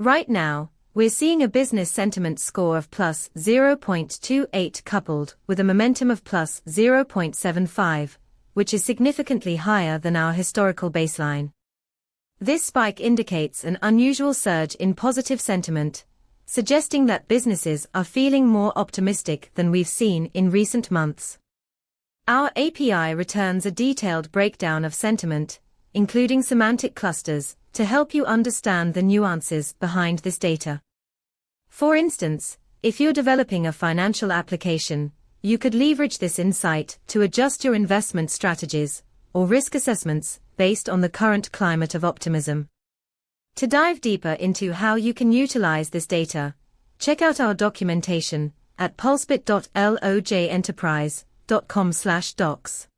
Right now, we're seeing a business sentiment score of plus 0.28 coupled with a momentum of plus 0.75, which is significantly higher than our historical baseline. This spike indicates an unusual surge in positive sentiment, suggesting that businesses are feeling more optimistic than we've seen in recent months. Our API returns a detailed breakdown of sentiment, including semantic clusters, to help you understand the nuances behind this data. For instance, if you're developing a financial application, you could leverage this insight to adjust your investment strategies or risk assessments based on the current climate of optimism. To dive deeper into how you can utilize this data, check out our documentation at pulsebit.lojenterprise.com/docs.